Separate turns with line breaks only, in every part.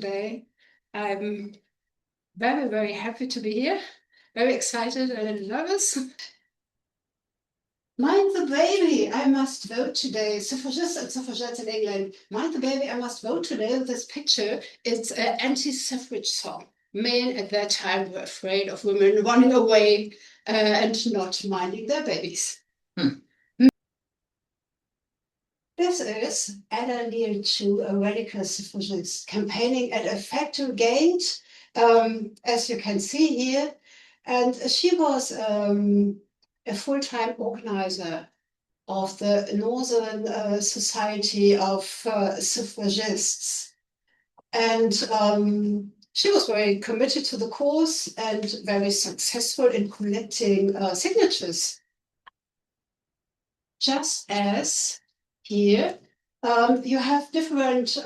Today. I'm very, very happy to be here, very excited and nervous. Mind the baby, I must vote today. Suffragists and suffragettes in England. Mind the baby, I must vote today. This picture, it's an anti-suffrage song. Men at that time were afraid of women running away and not minding their babies. This is Anna Neal Chu, a radical suffragist, campaigning at a factory gate, as you can see here. And she was a full-time organizer of the Northern Society of Suffragists. And she was very committed to the cause and very successful in collecting signatures. Just as here, you have different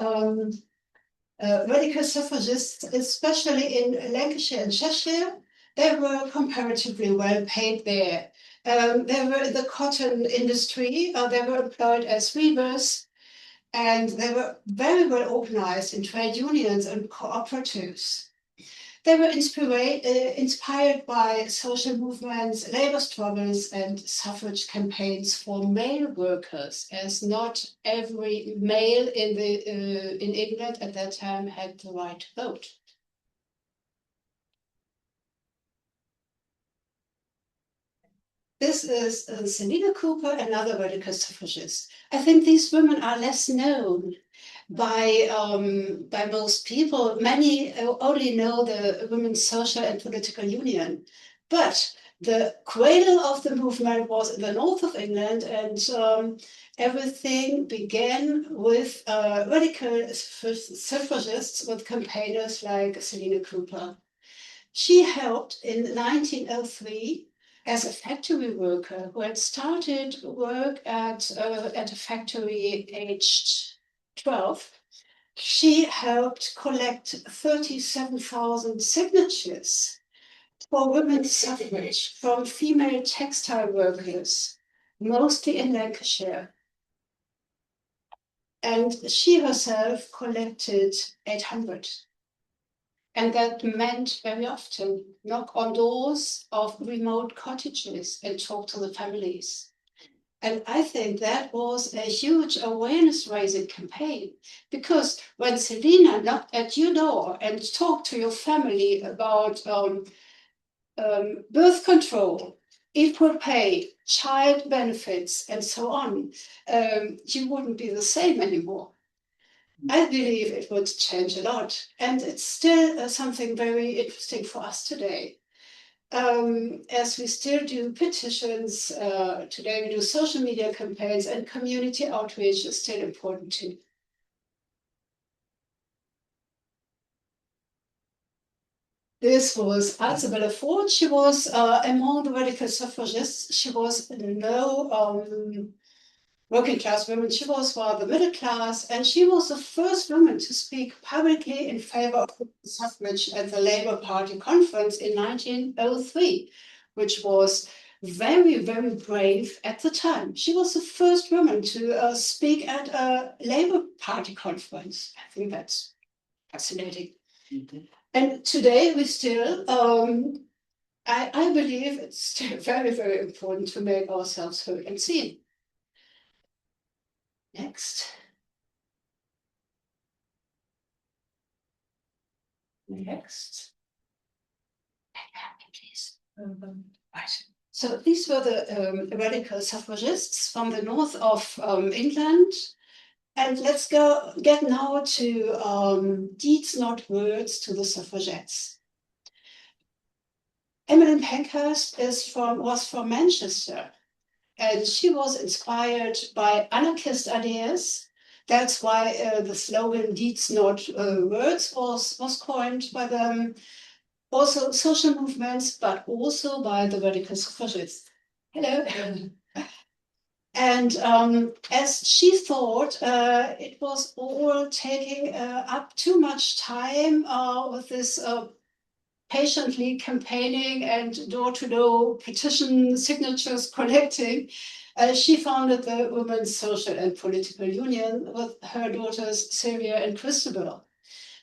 radical suffragists, especially in Lancashire and Cheshire. They were comparatively well paid there. They were in the cotton industry. They were employed as weavers, and they were very well organized in trade unions and cooperatives. They were inspired by social movements, labor struggles, and suffrage campaigns for male workers, as not every male in England at that time had the right to vote. This is Selina Cooper, another radical suffragist. I think these women are less known by most people. Many only know the Women's Social and Political Union, but the cradle of the movement was in the north of England, and everything began with radical suffragists, with campaigners like Selina Cooper. She helped in 1903 as a factory worker who had started work at a factory aged 12. She helped collect 37,000 signatures for women's suffrage from female textile workers, mostly in Lancashire. And she herself collected 800. And that meant very often knock on doors of remote cottages and talk to the families. And I think that was a huge awareness-raising campaign, because when Selina knocked at your door and talked to your family about birth control, equal pay, child benefits, and so on, you wouldn't be the same anymore. I believe it would change a lot, and it's still something very interesting for us today. As we still do petitions, today we do social media campaigns, and community outreach is still important too. This was Isabella Ford. She was among the radical suffragists. She was no working class woman. She was rather middle class, and she was the first woman to speak publicly in favor of suffrage at the Labour Party conference in 1903, which was very, very brave at the time. She was the first woman to speak at a Labour Party conference. I think that's fascinating. Mm-hmm. And today we still, I believe it's still very, very important to make ourselves heard and seen. Next. Next. Please. Right. So these were the radical suffragists from the north of England. And let's get now to deeds, not words, to the suffragettes. Emmeline Pankhurst was from Manchester. And she was inspired by anarchist ideas. That's why the slogan "Deeds, Not Words" was coined by them. Also social movements, but also by the radical suffragists. Hello. And as she thought, it was all taking up too much time with this patiently campaigning and door-to-door petition signatures collecting. She founded the Women's Social and Political Union with her daughters Sylvia and Christabel.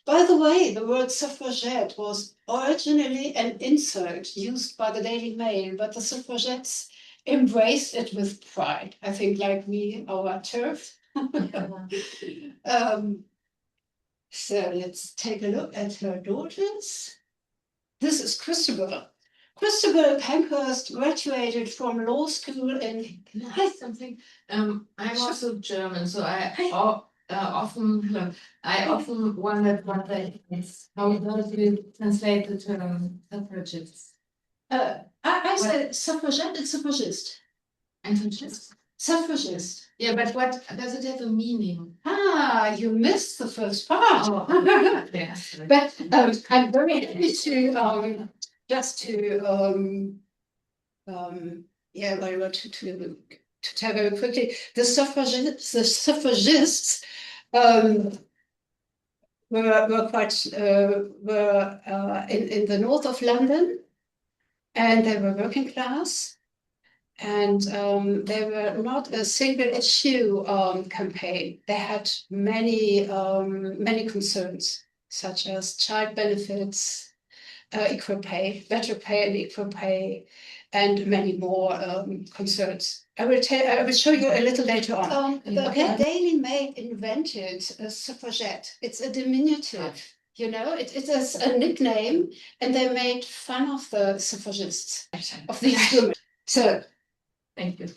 By the way, the word suffragette was originally an insult used by the Daily Mail, but the suffragettes embraced it with pride. I think, like me, our turf. So let's take a look at her daughters. This is Christabel. Christabel Pankhurst graduated from law school in. Can I say something?
I'm also German, so I often wondered what that is. How do you translate the term suffragists?
I said suffragette and suffragist.
And suffragist?
Suffragist.
Yeah, but what does it have a meaning?
Ah, you missed the first part.
Oh, yes.
But I'm very happy to yeah, to tell very quickly. The suffragists were quite in the north of London, and they were working class. And they were not a single issue campaign. They had many concerns, such as child benefits, equal pay, better pay and equal pay, and many more concerns. I will show you a little later on. The Daily Mail invented a suffragette. It's a diminutive. You know, it is a nickname, and they made fun of the suffragists, of these women. So,
thank you.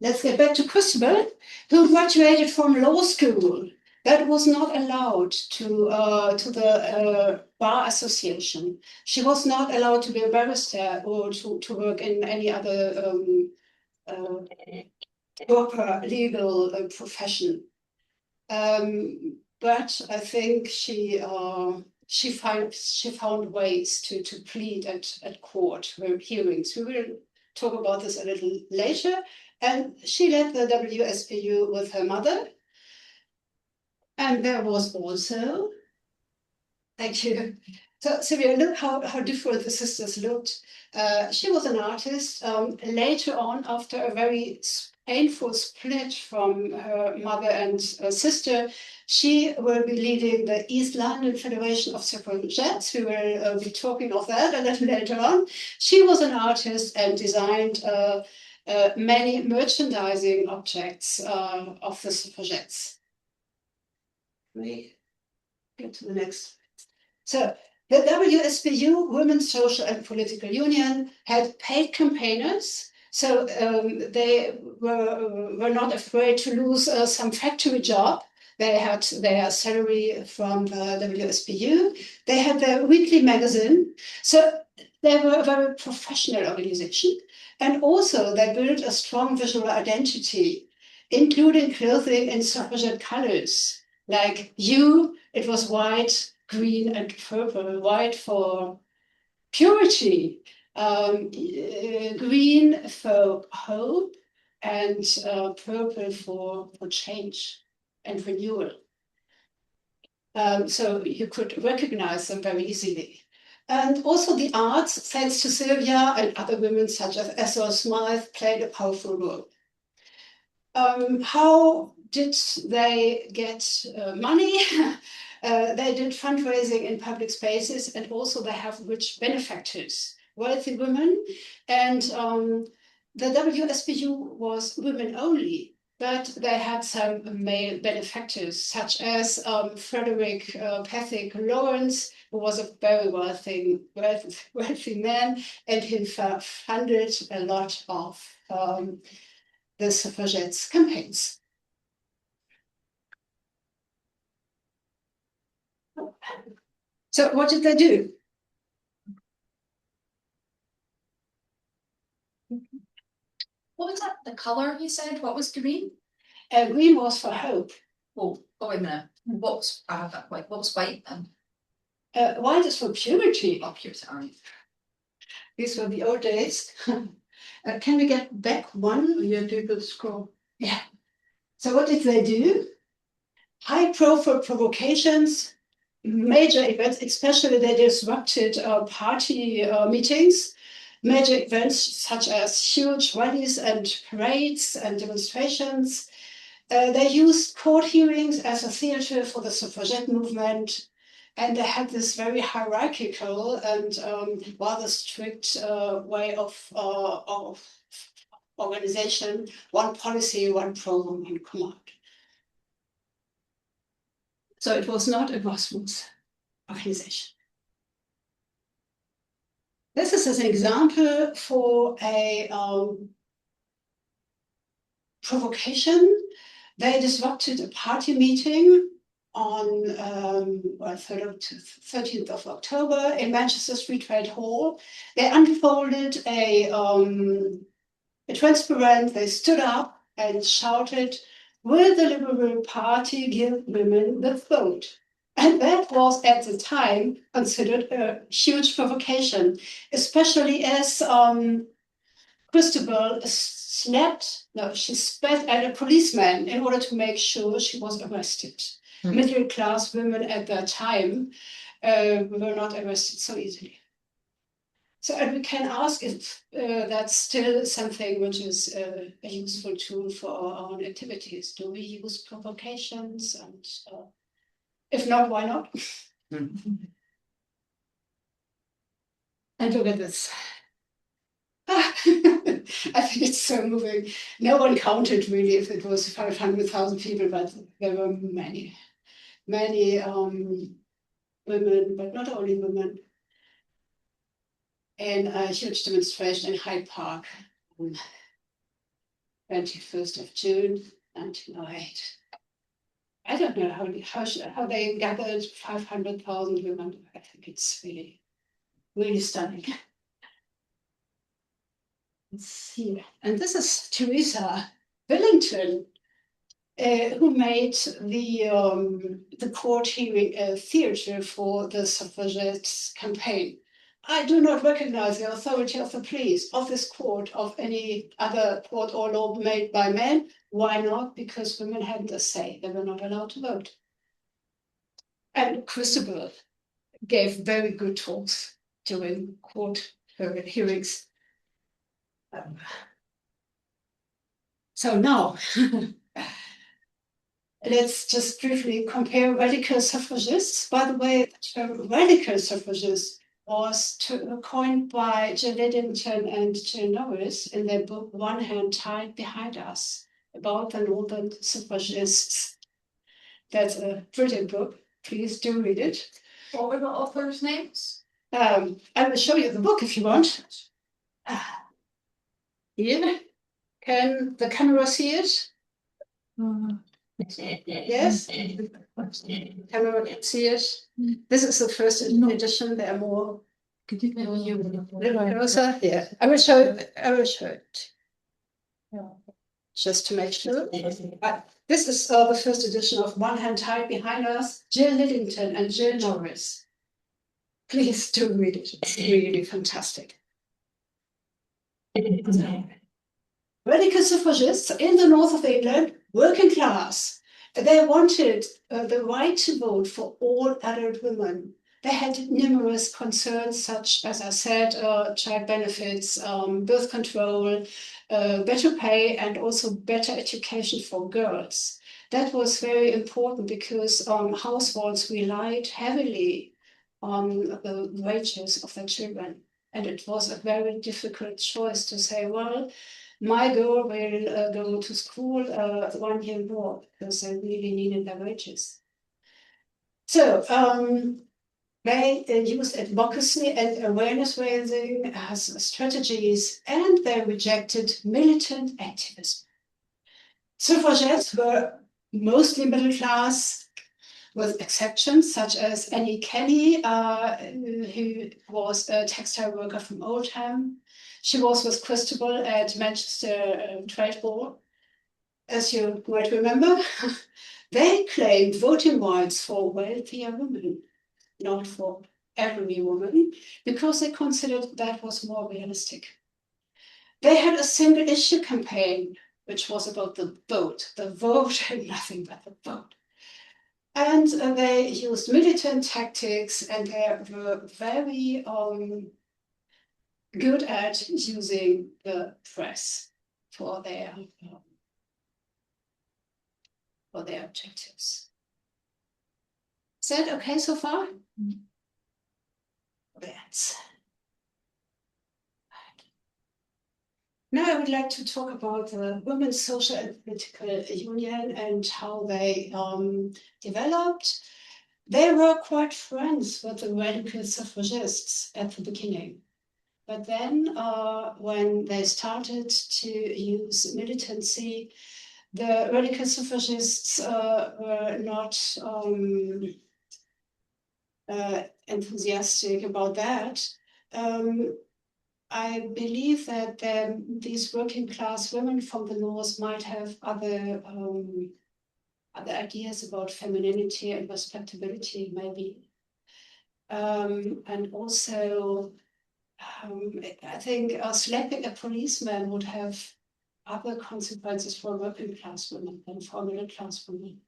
Let's get back to Christabel, who graduated from law school. That was not allowed to the bar association. She was not allowed to be a barrister or to work in any other proper legal profession. But I think she found ways to plead at court hearings. We will talk about this a little later. And she led the WSPU with her mother. And there was also, thank you. So Sylvia, look how different the sisters looked. She was an artist. Later on, after a very painful split from her mother and sister, she will be leading the East London Federation of Suffragettes. We will be talking of that a little later on. She was an artist and designed many merchandising objects of the suffragettes. Let me get to the next. So the WSPU, Women's Social and Political Union, had paid campaigners. So they were not afraid to lose some factory job. They had their salary from the WSPU. They had their weekly magazine. So they were a very professional organization. And also they built a strong visual identity, including clothing in suffragette colors. Like it was white, green, and purple. White for purity, green for hope, and purple for change and renewal. So you could recognize them very easily. And also the arts, thanks to Sylvia and other women such as Ethel Smythe, played a powerful role. How did they get money? They did fundraising in public spaces, and also they have rich benefactors, wealthy women. And the WSPU was women only, but they had some male benefactors, such as Frederick Pethick Lawrence, who was a very wealthy man, and he funded a lot of the suffragettes' campaigns. So what did they do?
What was that? The color you said? What was green?
Green was for hope.
Oh, wait a minute. What was what was white then?
White is for purity.
Oh, purity. All right.
These were the old days. Can we get back one? Yeah, do the scroll. Yeah. So what did they do? High-profile provocations, major events, especially they disrupted party meetings, major events such as huge rallies and parades and demonstrations. They used court hearings as a theater for the suffragette movement, and they had this very hierarchical and rather strict way of organization, one policy, one program, one command. So it was not a grassroots organization. This is an example for a provocation. They disrupted a party meeting on 13th of October in Manchester Street Trade Hall. They unfolded a transparent. They stood up and shouted, "Will the Liberal Party give women the vote?" And that was at the time considered a huge provocation, especially as Christabel she spat at a policeman in order to make sure she was arrested. Mm-hmm. Middle-class women at that time were not arrested so easily. So, and we can ask if that's still something which is a useful tool for our own activities. Do we use provocations? And if not, why not? Mm-hmm. And look at this. I think it's so moving. No one counted really if it was 500,000 people, but there were many women, but not only women, in a huge demonstration in Hyde Park on 21st of June, 1908. I don't know how they gathered 500,000 women. I think it's really, really stunning. Let's see. And this is Teresa Billington, who made the court hearing a theater for the suffragettes campaign. I do not recognize the authority of the police, of this court, of any other court or law made by men. Why not? Because women hadn't a say. They were not allowed to vote. And Christabel gave very good talks during court hearings. So now, let's just briefly compare radical suffragists. By the way, the term radical suffragist was coined by Jill Liddington and Jill Norris in their book One Hand Tied Behind Us, about the Northern suffragists. That's a brilliant book. Please do read it.
What were the authors' names?
I will show you the book if you want. Here. Can the camera see it? Yes? Camera can see it. This is the first edition. There are more. A little closer. Yeah. I will show it. Just to make sure. This is the first edition of One Hand Tied Behind Us, Jill Liddington and Jill Norris. Please do read it. It's really fantastic. Radical suffragists in the north of England, working class. They wanted the right to vote for all adult women. They had numerous concerns, such as I said, child benefits, birth control, better pay, and also better education for girls. That was very important because households relied heavily on the wages of their children. And it was a very difficult choice to say, well, my girl will go to school 1 year more because they really needed their wages. So they used advocacy and awareness raising as strategies, and they rejected militant activism. Suffragettes were mostly middle class, with exceptions such as Annie Kelly, who was a textile worker from Oldham. She was with Christabel at Manchester Trade Hall. As you might remember, they claimed voting rights for wealthier women, not for every woman, because they considered that was more realistic. They had a single issue campaign, which was about the vote and nothing but the vote. And they used militant tactics, and they were very good at using the press for their for their objectives. Is that okay so far? That's. Now I would like to talk about the Women's Social and Political Union and how they developed. They were quite friends with the radical suffragists at the beginning. But then when they started to use militancy, the radical suffragists were not enthusiastic about that. I believe that these working class women from the north might have other ideas about femininity and respectability, maybe. And also, I think slapping a policeman would have other consequences for working class women than for middle class women.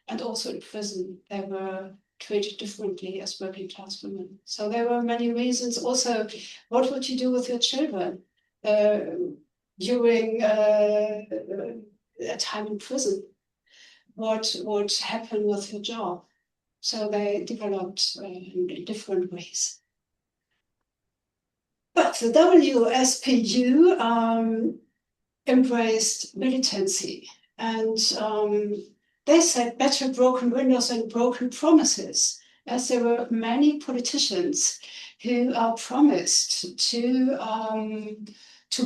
And also in prison, they were treated differently as working class women. So there were many reasons. Also, what would you do with your children during a time in prison? What would happen with your job? So they developed in different ways. But the WSPU embraced militancy, and they said better broken windows than broken promises, as there were many politicians who promised to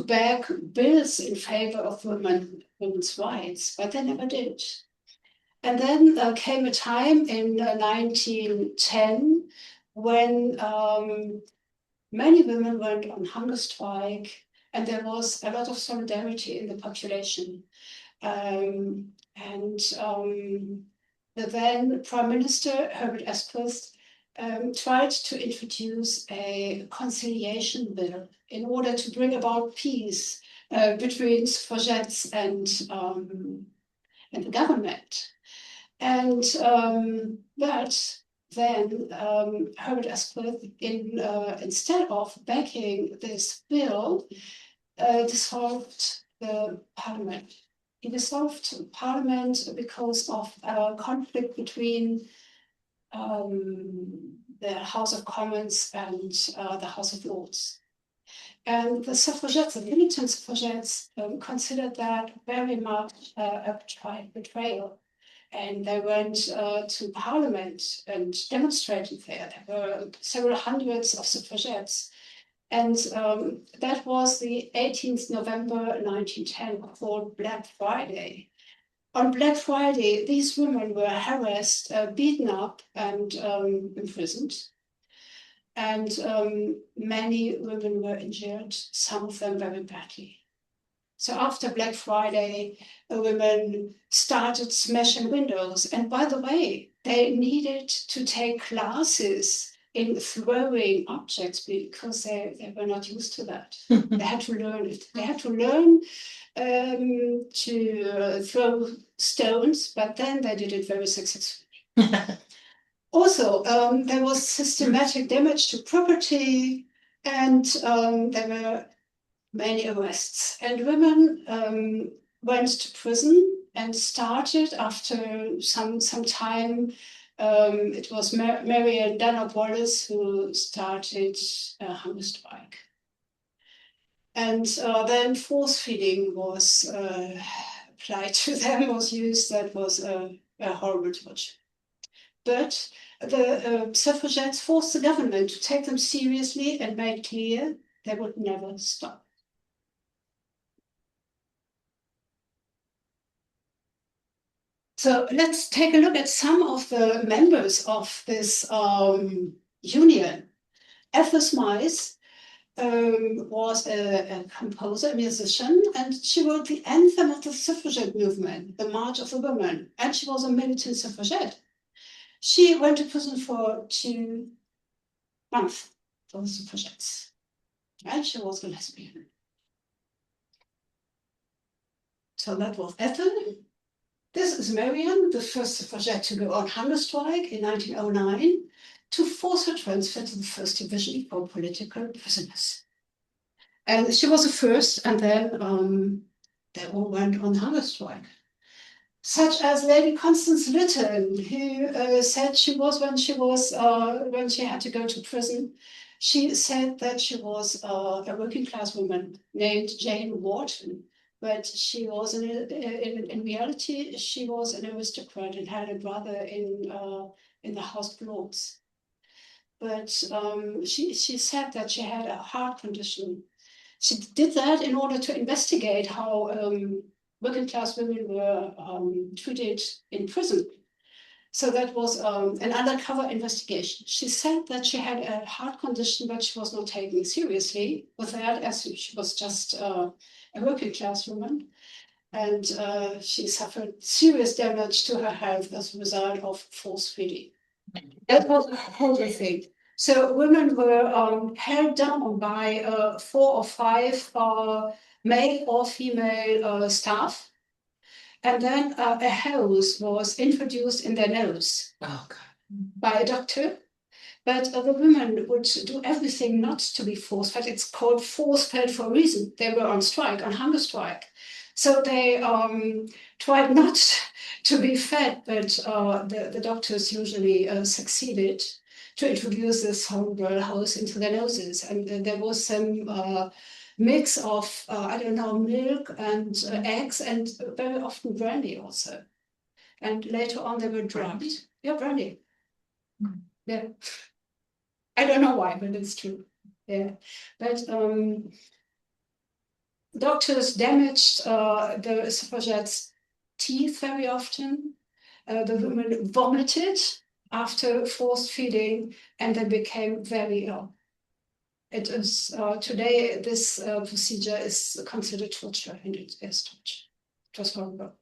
back bills in favor of women's rights, but they never did. And then came a time in 1910 when many women went on hunger strike, and there was a lot of solidarity in the population. The then Prime Minister, Herbert Asquith, tried to introduce a conciliation bill in order to bring about peace between suffragettes and the government. And but then Herbert Asquith, instead of backing this bill, dissolved the parliament. He dissolved parliament because of a conflict between the House of Commons and the House of Lords. And the suffragettes, the militant suffragettes, considered that very much a betrayal. And they went to Parliament and demonstrated there. There were several hundreds of suffragettes. And that was the 18th November 1910, called Black Friday. On Black Friday, these women were harassed, beaten up, and imprisoned. And many women were injured, some of them very badly. So after Black Friday, women started smashing windows. And by the way, they needed to take classes in throwing objects because they were not used to that. They had to learn it. They had to learn to throw stones, but then they did it very successfully. Also, there was systematic damage to property, and there were many arrests. And women went to prison and started after some time. It was Marian Danner Wallace who started a hunger strike. And then force feeding was applied to them, was used. That was a horrible torture. But the suffragettes forced the government to take them seriously and made clear they would never stop. So let's take a look at some of the members of this union. Ethel Smythe was a composer, a musician, and she wrote the anthem of the suffragette movement, the March of the Women, and she was a militant suffragette. She went to prison for 2 months for the suffragettes, and she was a lesbian. So that was Ethel. This is Marian, the first suffragette to go on hunger strike in 1909 to force her transfer to the First Division for political prisoners. And she was the first, and then they all went on hunger strike. such as Lady Constance Lytton, who said she was when she had to go to prison. She said that she was a working class woman named Jane Wharton, but she was in reality she was an aristocrat and had a brother in the House of Lords. But she said that she had a heart condition. She did that in order to investigate how working class women were treated in prison. So that was an undercover investigation. She said that she had a heart condition, but she was not taken seriously with that, as she was just a working class woman. And she suffered serious damage to her health as a result of force feeding. That was a horrible thing. So women were held down by 4 or 5 male or female staff. And then a hose was introduced in their nose by a doctor. But the women would do everything not to be force-fed. It's called force-fed for a reason. They were on strike, on hunger strike. So they tried not to be fed, but the doctors usually succeeded to introduce this horrible hose into their noses. And there was some mix of, I don't know, milk and eggs and very often brandy also. And later on they were drugged. Brandy? Yeah, brandy. Yeah. I don't know why, but it's true. Yeah, but doctors damaged the suffragettes' teeth very often. The women vomited after forced feeding, and they became very ill. It is today this procedure is considered torture, and it is torture. It was horrible.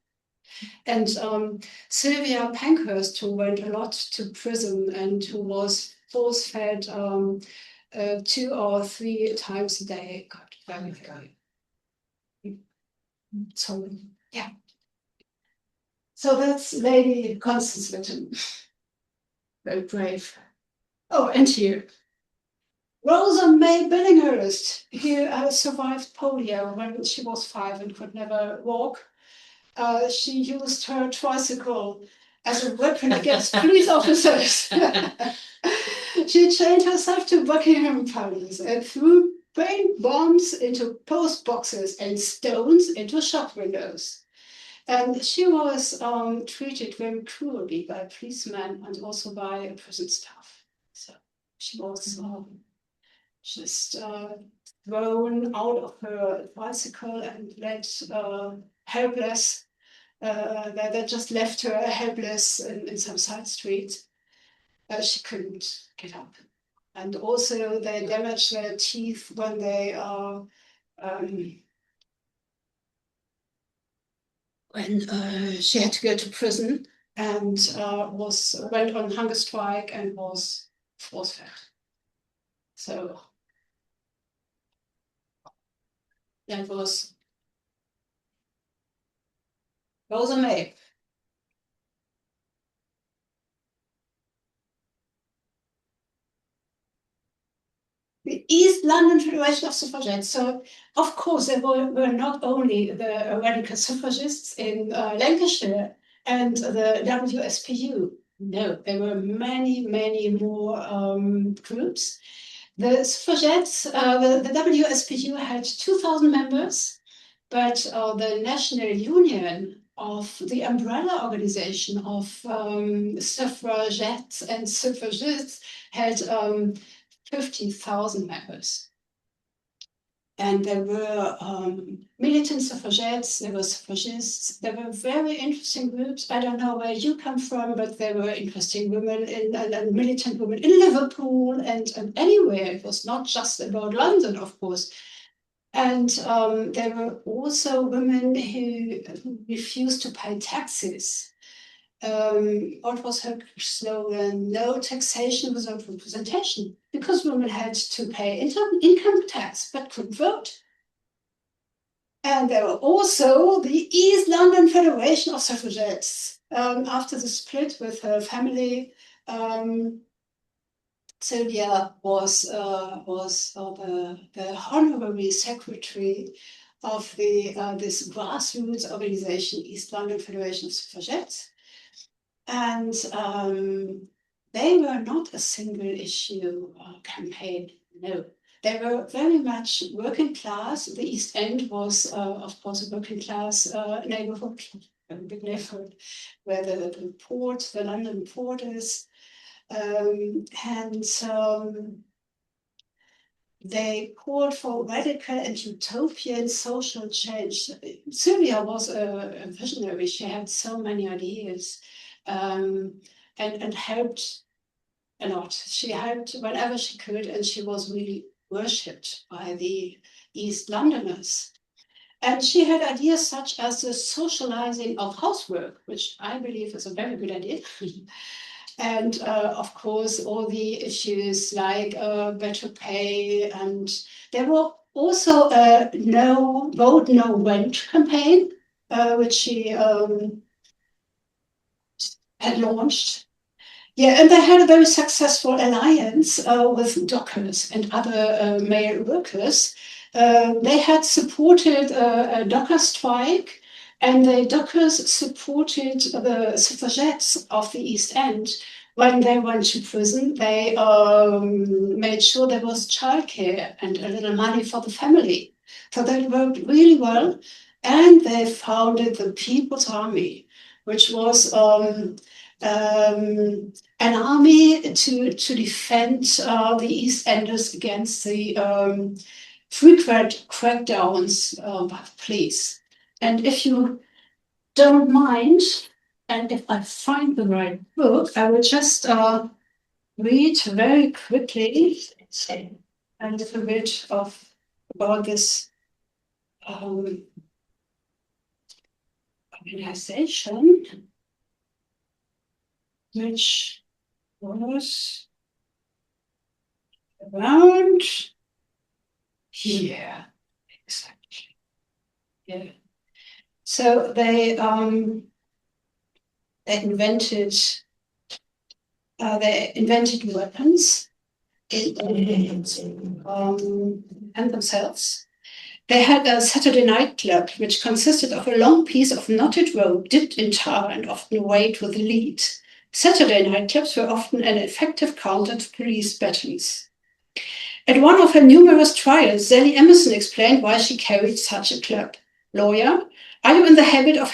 And Sylvia Pankhurst, who went a lot to prison and who was force-fed 2 or 3 times a day, got very, very. So, yeah. So that's Lady Constance Lytton. Very brave. Oh, and here. Rosa May Billinghurst, who survived polio when she was 5 and could never walk. She used her tricycle as a weapon against police officers. She chained herself to Buckingham Palace and threw paint bombs into post boxes and stones into shop windows. And she was treated very cruelly by policemen and also by prison staff. So she was just thrown out of her bicycle and led helpless. They just left her helpless in some side street. She couldn't get up. And also they damaged their teeth when they when she had to go to prison and went on hunger strike and was force-fed. So that was Rosa May. The East London Federation of Suffragettes. So, of course, there were not only the radical suffragists in Lancashire and the WSPU. No, there were many, many more groups. The suffragettes, the WSPU had 2,000 members, but the National Union of the umbrella organization of suffragettes and suffragists had 50,000 members. And there were militant suffragettes, there were suffragists, there were very interesting groups. I don't know where you come from, but there were interesting women and militant women in Liverpool and anywhere. It was not just about London, of course. And there were also women who refused to pay taxes. What was her slogan? No taxation without representation, because women had to pay income tax but couldn't vote. And there were also the East London Federation of Suffragettes. After the split with her family, Sylvia was the honorary secretary of this grassroots organization, East London Federation of Suffragettes. And they were not a single issue campaign, no. They were very much working class. The East End was, of course, a working class neighborhood, a big neighborhood, where the port, the London port is. They called for radical and utopian social change. Sylvia was a visionary. She had so many ideas and helped a lot. She helped whenever she could, and she was really worshipped by the East Londoners. And she had ideas such as the socializing of housework, which I believe is a very good idea. And of course, all the issues like better pay. And there were also a no vote, no rent campaign, which she had launched. Yeah, and they had a very successful alliance with dockers and other male workers. They had supported a docker strike, and the dockers supported the suffragettes of the East End. When they went to prison, they made sure there was childcare and a little money for the family. So that worked really well. And they founded the People's Army, which was an army to defend the East Enders against the frequent crackdowns by the police. And if you don't mind, and if I find the right book, I will just read very quickly a little bit about this organization, which was around here, exactly. Yeah. So they invented weapons and themselves. They had a Saturday night club, which consisted of a long piece of knotted rope dipped in tar and often weighted with lead. Saturday night clubs were often an effective counter to police batons. At one of her numerous trials, Sally Emerson explained why she carried such a club. Lawyer, are you in the habit of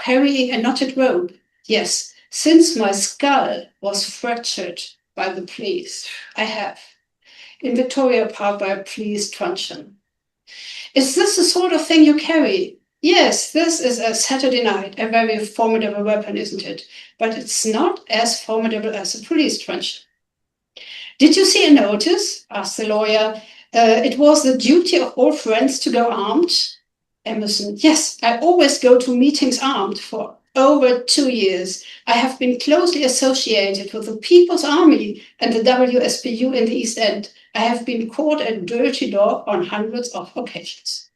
carrying a knotted rope? Yes, since my skull was fractured by the police. I have. In Victoria Park by a police truncheon. Is this the sort of thing you carry? Yes, this is a Saturday night, a very formidable weapon, isn't it? But it's not as formidable as a police truncheon. Did you see a notice? Asked the lawyer. It was the duty of all friends to go armed. Emerson, yes, I always go to meetings armed for over 2 years. I have been closely associated with the People's Army and the WSPU in the East End. I have been called a dirty dog on hundreds of occasions.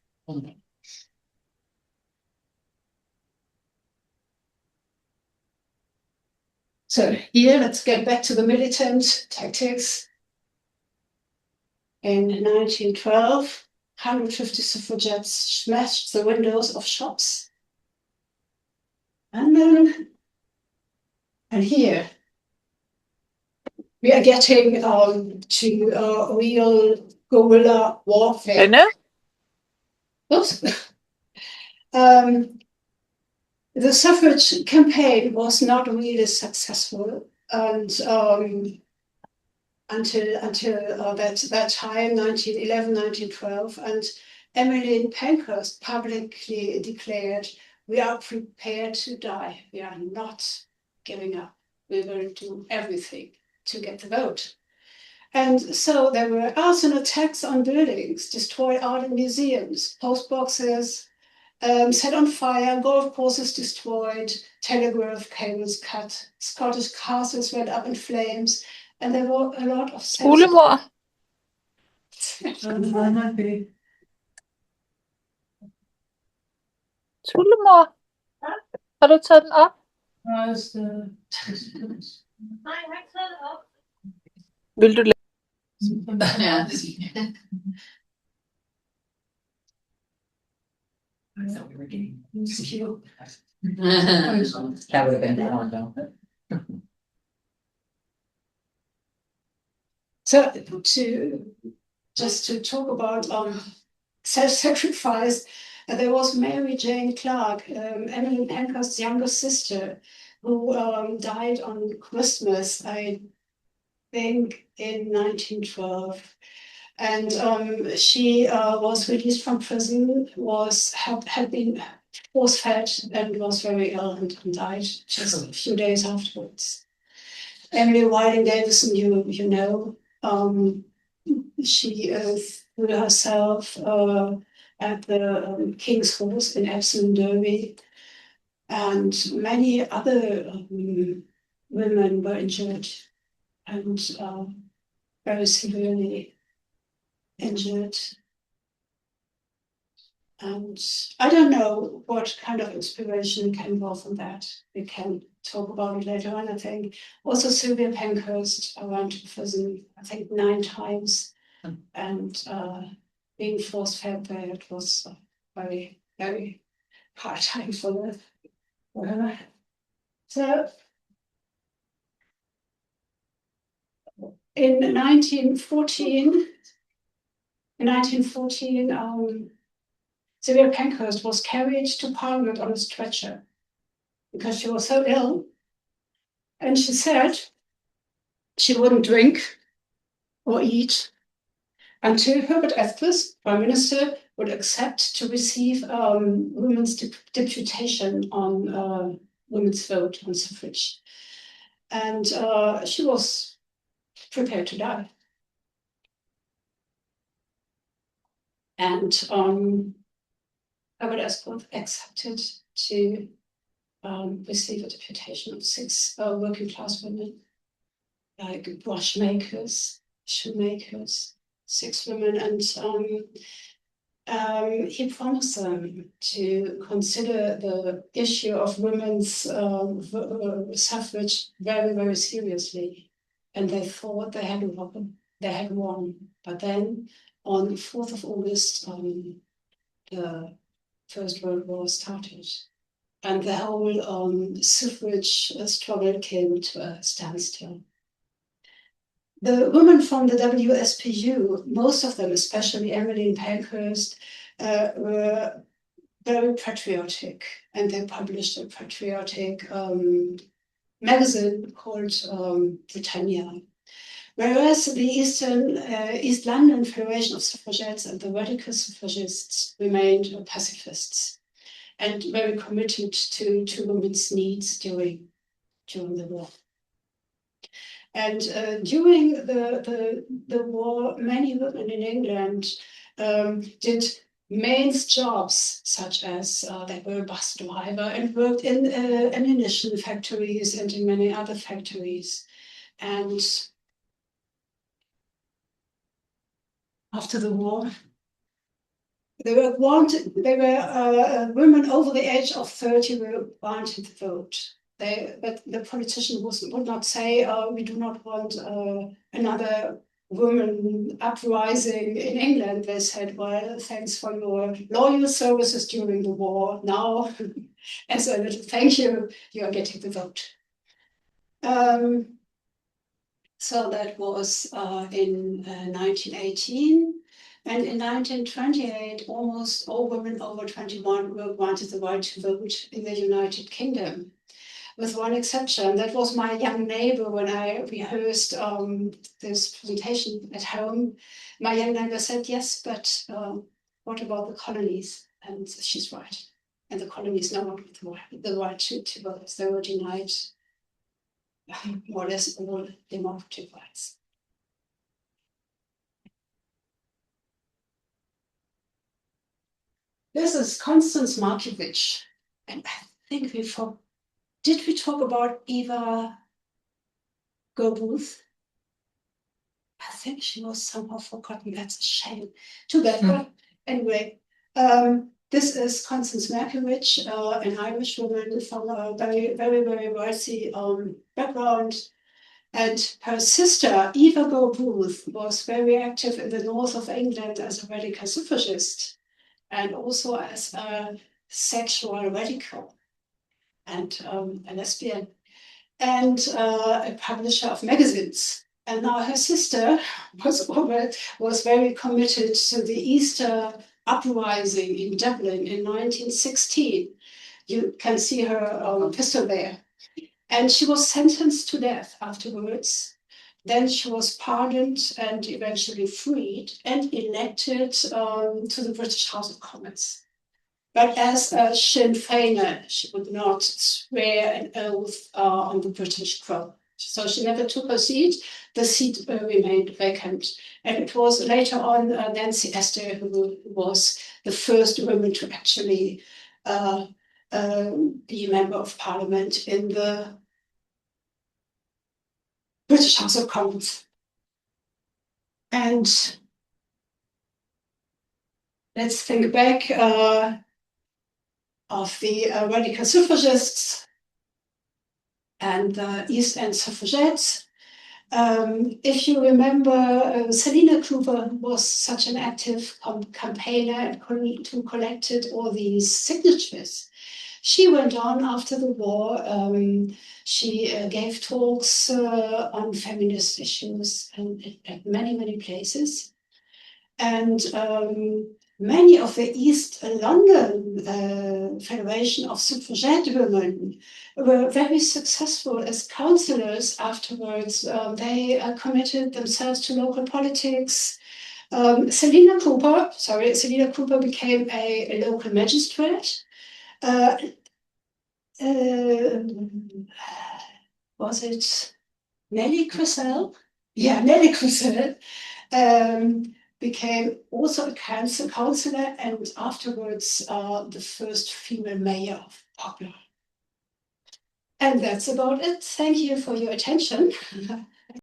So here, let's get back to the militant tactics. In 1912, 150 suffragettes smashed the windows of shops. And here, we are getting to real guerrilla warfare. Oops. The suffrage campaign was not really successful, and until that time, 1911, 1912, and Emmeline Pankhurst publicly declared, "We are prepared to die. We are not giving up. We will do everything to get the vote." And so there were arson attacks on buildings, destroyed art and museums, post boxes set on fire, golf courses destroyed, telegraph cables cut, Scottish castles went up in flames, and there were a lot of
Skolemor. Skolemor. Har du taget den op?
Nej, jeg har ikke taget det op.
Vil du
Ja.
I thought we were getting insecure.
That would have been fun though.
So to talk about self-sacrifice, there was Mary Jane Clark, Emily Pankhurst's younger sister, who died on Christmas, I think in 1912. And she was released from prison, had been force-fed and was very ill and died just a few days afterwards. Emily Whiting Davison, you know, she threw herself at the King's Horse in Epsom, Derby, and many other women were injured and very severely injured. And I don't know what kind of inspiration can go from that. We can talk about it later on, I think. Also, Sylvia Pankhurst went to prison, I think, 9 times. And being force-fed there, it was a very, very hard time for her. So, in 1914, Sylvia Pankhurst was carried to Parliament on a stretcher because she was so ill. And she said she wouldn't drink or eat until Herbert Asquith, Prime Minister, would accept to receive women's deputation on women's vote on suffrage. And she was prepared to die. And Herbert Asquith accepted to receive a deputation of 6 working class women, like brush makers, shoemakers, 6 women, and he promised them to consider the issue of women's suffrage very, very seriously. And they thought they had won. But then on the 4th of August, the First World War started. And the whole suffrage struggle came to a standstill. The women from the WSPU, most of them, especially Emmeline Pankhurst, were very patriotic, and they published a patriotic magazine called Britannia. Whereas the East London Federation of Suffragettes and the radical suffragists remained pacifists and very committed to women's needs during the war. And during the war, many women in England did men's jobs, such as they were a bus driver and worked in ammunition factories and in many other factories. And after the war, they were women over the age of 30 were granted the vote. But the politician would not say, we do not want another woman uprising in England. They said, well, thanks for your loyal services during the war. Now, as a little thank you, you are getting the vote. So that was in 1918. And in 1928, almost all women over 21 were granted the right to vote in the United Kingdom, with one exception. That was my young neighbor when I rehearsed this presentation at home. My young neighbor said, yes, but what about the colonies? And she's right. And the colonies no longer had the right to vote. They were denied more or less all democratic rights. This is Constance Markievicz. And I think did we talk about Eva Go-Booth? I think she was somehow forgotten. That's a shame. Too bad. But anyway, this is Constance Markievicz, an Irish woman from a very, very, very wealthy background. And her sister, Eva Go-Booth, was very active in the north of England as a radical suffragist. and also as a sexual radical and a lesbian, and a publisher of magazines. And now her sister was very committed to the Easter uprising in Dublin in 1916. You can see her pistol there. And she was sentenced to death afterwards. Then she was pardoned and eventually freed and elected to the British House of Commons. But as a Sinn Féiner, she would not swear an oath on the British crown. So she never took her seat. The seat remained vacant. And it was later on Nancy Astor who was the first woman to actually be a member of Parliament in the British House of Commons. And let's think back of the radical suffragists and the East End suffragettes. If you remember, Selina Cooper was such an active campaigner who collected all these signatures. She went on after the war. She gave talks on feminist issues at many, many places. And many of the East London Federation of Suffragette Women were very successful as councillors afterwards. They committed themselves to local politics. Selina Cooper became a local magistrate. Was it Nellie Crisell? Yeah, Nellie Crisell. Became also a councillor and afterwards the first female mayor of Poplar. And that's about it. Thank you for your attention.